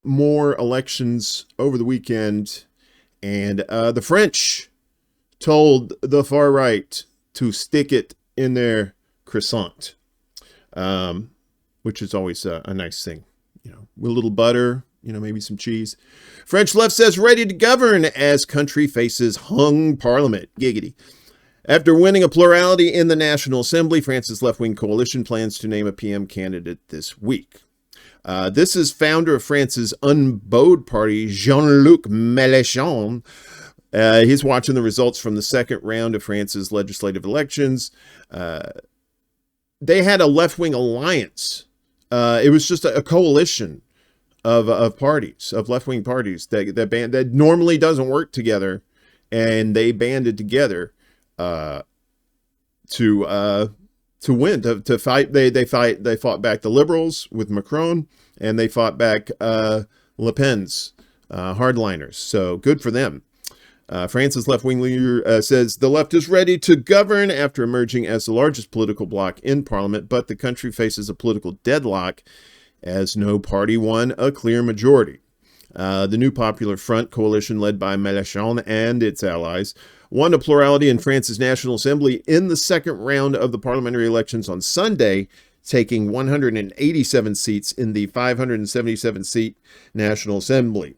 more elections over the weekend, and the French told the far right to stick it in their croissant, which is always a nice thing, with a little butter, maybe some cheese. French left says ready to govern as country faces hung parliament. Giggity. After winning a plurality in the National Assembly, France's left-wing coalition plans to name a PM candidate this week. This is founder of France's Unbowed Party, Jean-Luc Mélenchon. He's watching the results from the second round of France's legislative elections. They had a left-wing alliance. It was just a coalition of parties, of left-wing parties that normally doesn't work together, and they banded together to win, to fight. They fought back the liberals with Macron, and they fought back Le Pen's hardliners. So good for them. France's left-wing leader says the left is ready to govern after emerging as the largest political bloc in parliament, but the country faces a political deadlock as no party won a clear majority. The new Popular Front coalition led by Mélenchon and its allies won a plurality in France's National Assembly in the second round of the parliamentary elections on Sunday, taking 187 seats in the 577-seat National Assembly.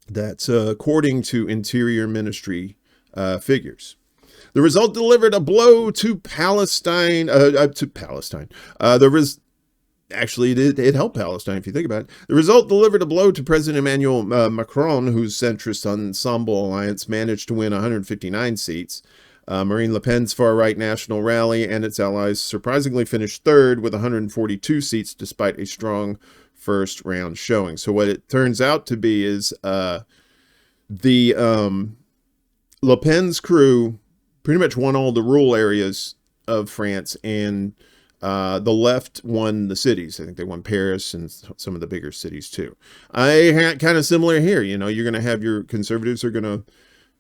That's according to Interior Ministry figures. The result delivered a blow to Palestine. Actually, it helped Palestine, if you think about it. The result delivered a blow to President Emmanuel Macron, whose centrist Ensemble Alliance managed to win 159 seats. Marine Le Pen's far-right National Rally and its allies surprisingly finished third with 142 seats, despite a strong first-round showing. So what it turns out to be is the Le Pen's crew pretty much won all the rural areas of France, and the left won the cities. I think they won Paris and some of the bigger cities too. Kind of similar here. You're going to have your conservatives are going to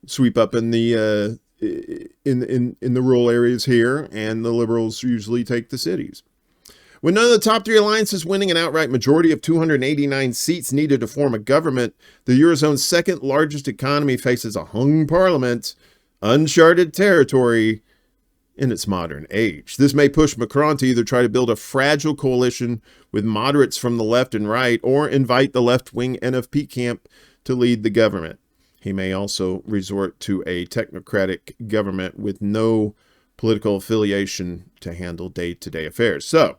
sweep up in the in the rural areas here, and the liberals usually take the cities. With none of the top three alliances winning an outright majority of 289 seats needed to form a government, the Eurozone's second largest economy faces a hung parliament, uncharted territory in its modern age. This may push Macron to either try to build a fragile coalition with moderates from the left and right, or invite the left-wing NFP camp to lead the government. He may also resort to a technocratic government with no political affiliation to handle day-to-day affairs. So,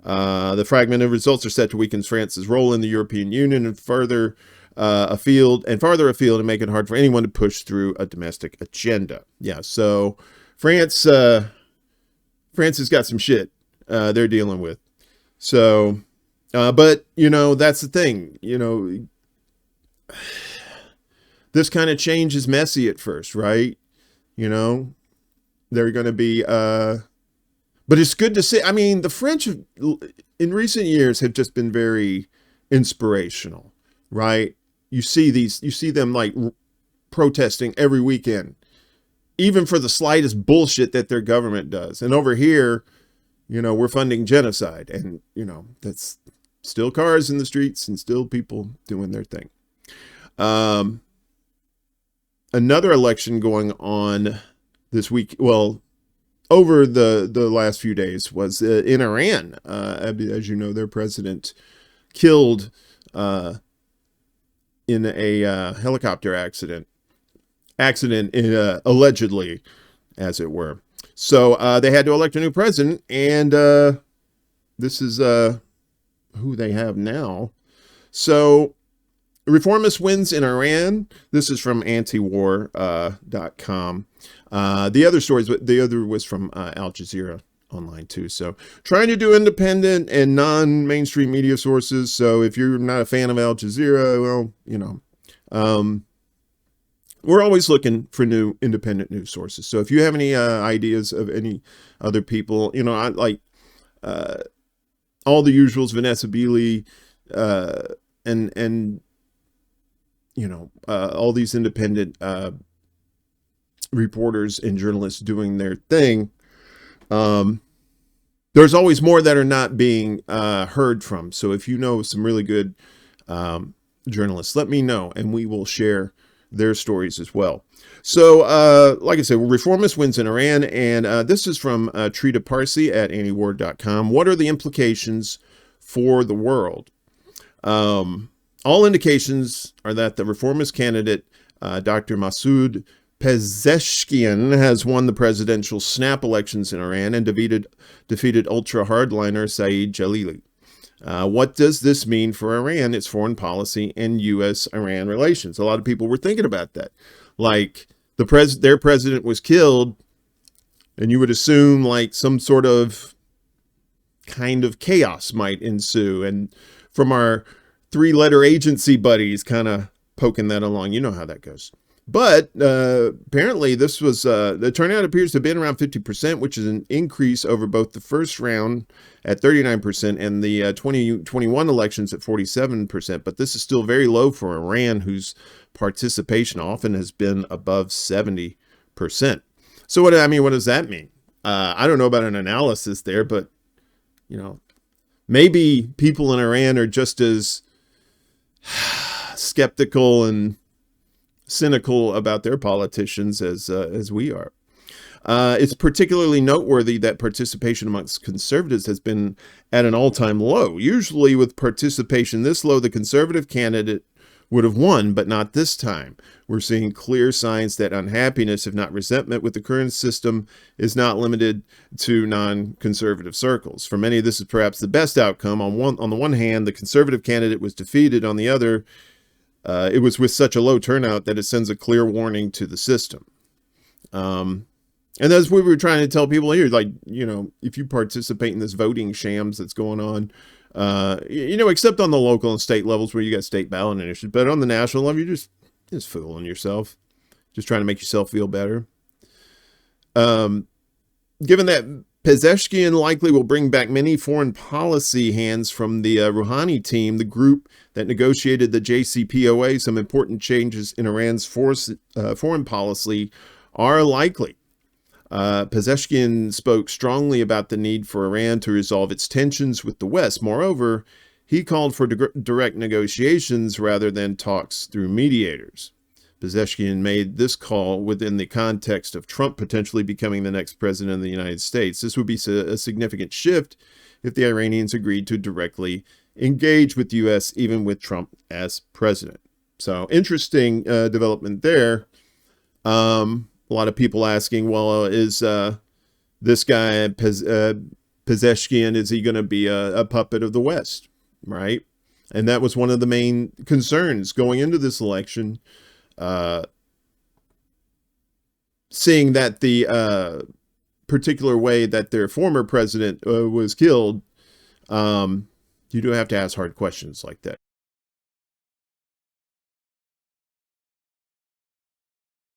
the fragmented results are set to weaken France's role in the European Union and farther afield, and make it hard for anyone to push through a domestic agenda. Yeah, so France has got some shit they're dealing with. So, but that's the thing. This kind of change is messy at first, right? They're going to be. But it's good to see. I mean, the French in recent years have just been very inspirational, right? You see them like protesting every weekend, even for the slightest bullshit that their government does. And over here, we're funding genocide, and that's still cars in the streets and still people doing their thing. Another election going on this week. Well, over the last few days was in Iran. As you know, their president killed in a helicopter accident allegedly, as it were. So they had to elect a new president, and this is who they have now. So reformist wins in Iran. This is from antiwar.com. The other was from Al Jazeera online too. So trying to do independent and non-mainstream media sources. So if you're not a fan of Al Jazeera, well, we're always looking for new independent news sources. So if you have any ideas of any other people, I like all the usuals, Vanessa Beeley, and all these independent reporters and journalists doing their thing. There's always more that are not being heard from. So if you know some really good journalists. Let me know, and we will share their stories as well. So, like I said, reformist wins in Iran, and this is from Trita Parsi at antiwar.com. What are the implications for the world? All indications are that the reformist candidate, Dr. Masoud Pezeshkian, has won the presidential snap elections in Iran and defeated ultra-hardliner Saeed Jalili. What does this mean for Iran, its foreign policy, and U.S.-Iran relations? A lot of people were thinking about that. Like, their president was killed, and you would assume like some sort of kind of chaos might ensue. And from our three-letter agency buddies kind of poking that along, you know how that goes. But apparently this was, the turnout appears to have been around 50%, which is an increase over both the first round at 39% and the 2021 elections at 47%. But this is still very low for Iran, whose participation often has been above 70%. So what does that mean? I don't know about an analysis there, but, you know, maybe people in Iran are just as skeptical and cynical about their politicians as we are. It's particularly noteworthy that participation amongst conservatives has been at an all-time low. Usually with participation this low, the conservative candidate would have won, but not this time. We're seeing clear signs that unhappiness, if not resentment, with the current system is not limited to non-conservative circles. For many, this is perhaps the best outcome. On the one hand, the conservative candidate was defeated. On the other, it was with such a low turnout that it sends a clear warning to the system. And as we were trying to tell people here, like, you know, if you participate in this voting shams that's going on, you know, except on the local and state levels where you got state ballot initiatives, but on the national level, you're just fooling yourself, just trying to make yourself feel better. Given that Pezeshkian likely will bring back many foreign policy hands from the Rouhani team, the group that negotiated the JCPOA, some important changes in Iran's foreign policy are likely. Pezeshkian spoke strongly about the need for Iran to resolve its tensions with the West. Moreover, he called for direct negotiations rather than talks through mediators. Pezeshkian made this call within the context of Trump potentially becoming the next president of the United States. This would be a significant shift if the Iranians agreed to directly engage with the U.S., even with Trump as president. So interesting development there. A lot of people asking, well, is this guy Pezeshkian, is he going to be a puppet of the West, right? And that was one of the main concerns going into this election. Seeing that the particular way that their former president was killed, you do have to ask hard questions like that.